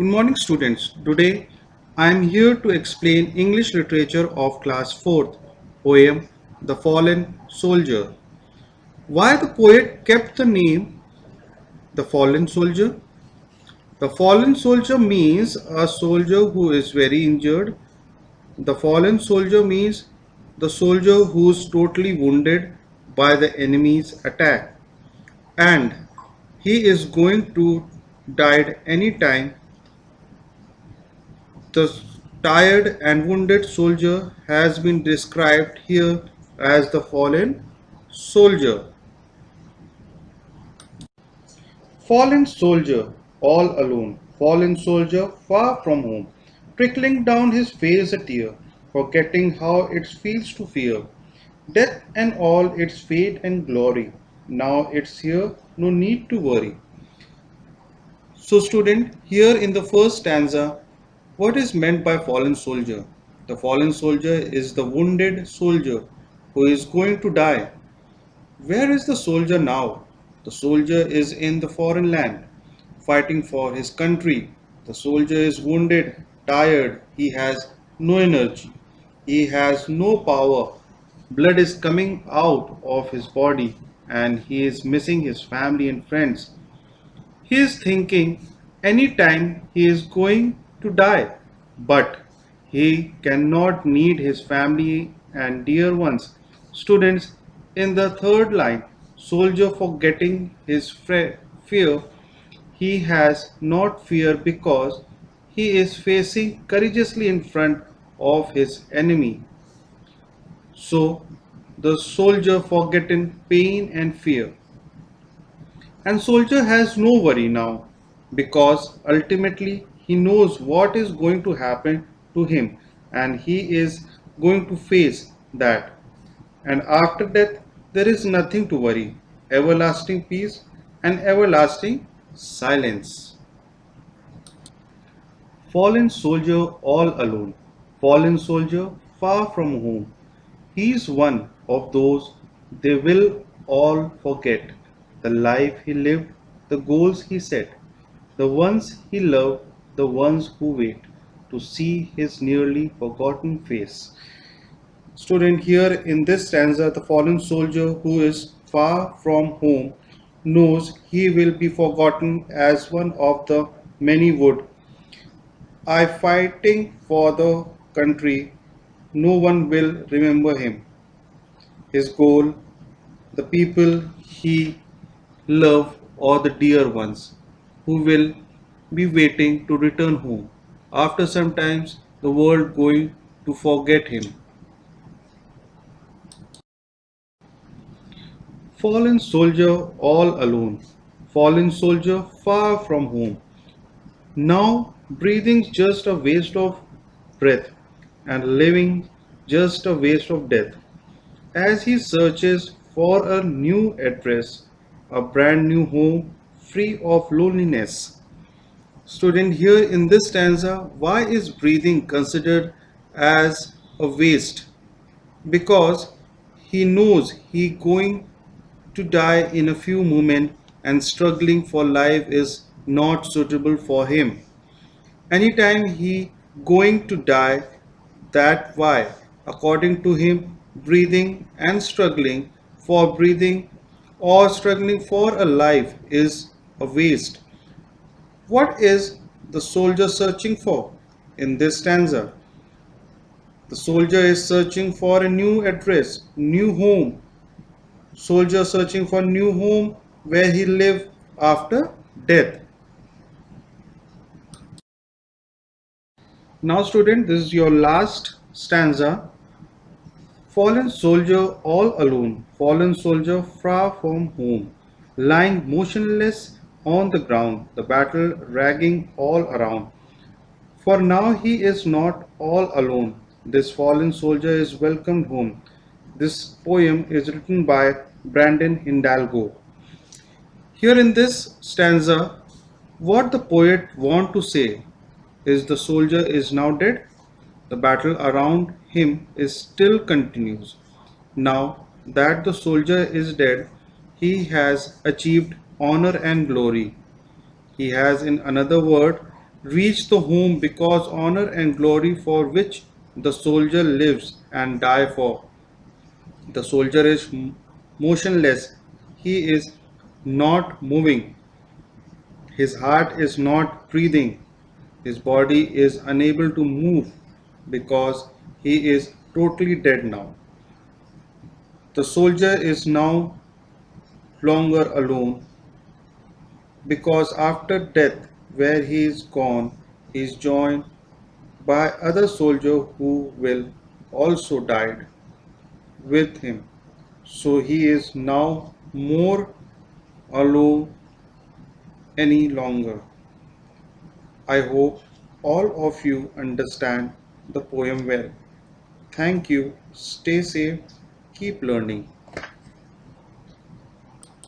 Good morning, students. Today I am here to explain English literature of class 4th poem The Fallen Soldier. Why the poet kept the name The Fallen Soldier? The fallen soldier means a soldier who is very injured. The fallen soldier means the soldier who is totally wounded by the enemy's attack and he is going to die any time. The tired and wounded soldier has been described here as the fallen soldier. Fallen soldier, all alone. Fallen soldier, far from home. Trickling down his face a tear, forgetting how it feels to fear. Death and all its fate and glory. Now it's here, no need to worry. So, student, here in the first stanza, what is meant by fallen soldier? The fallen soldier is the wounded soldier who is going to die. Where is the soldier now? The soldier is in the foreign land, fighting for his country. The soldier is wounded, tired, he has no energy, he has no power. Blood is coming out of his body, and he is missing his family and friends. He is thinking anytime he is going to die, but he cannot need his family and dear ones. Students, in the third line, soldier forgetting his fear, he has not fear because he is facing courageously in front of his enemy. So, the soldier forgetting pain and fear. And soldier has no worry now because ultimately he knows what is going to happen to him and he is going to face that. And after death, there is nothing to worry. Everlasting peace and everlasting silence. Fallen soldier all alone. Fallen soldier far from home. He is one of those they will all forget. The life he lived, the goals he set, the ones he loved, the ones who wait to see his nearly forgotten face. Student, here in this stanza, the fallen soldier who is far from home knows he will be forgotten as one of the many would. I fighting for the country, no one will remember him. His goal, the people he loved, or the dear ones who will be waiting to return home. After some times, the world going to forget him. Fallen soldier all alone, fallen soldier far from home. Now breathing's just a waste of breath, and living just a waste of death. As he searches for a new address, a brand new home free of loneliness. Student, here in this stanza, why is breathing considered as a waste? Because he knows he going to die in a few moments and struggling for life is not suitable for him. Anytime he going to die, that why according to him breathing and struggling for breathing or struggling for a life is a waste. What is the soldier searching for in this stanza? The soldier is searching for a new address, new home. Soldier searching for new home where he live after death. Now student, this is your last stanza. Fallen soldier all alone, fallen soldier far from home, lying motionless on the ground, the battle raging all around. For now he is not all alone. This fallen soldier is welcomed home. This poem is written by Brandon Hidalgo. Here in this stanza, what the poet want to say is the soldier is now dead. The battle around him is still continues. Now that the soldier is dead, he has achieved honor and glory. He has, in another word, reach the home because honor and glory for which the soldier lives and die for. The soldier is motionless. He is not moving. His heart is not breathing. His body is unable to move because he is totally dead now. The soldier is now longer alone because after death, where he is gone, he is joined by other soldiers who will also died with him. So he is now more alone any longer. I hope all of you understand the poem well. Thank you. Stay safe. Keep learning.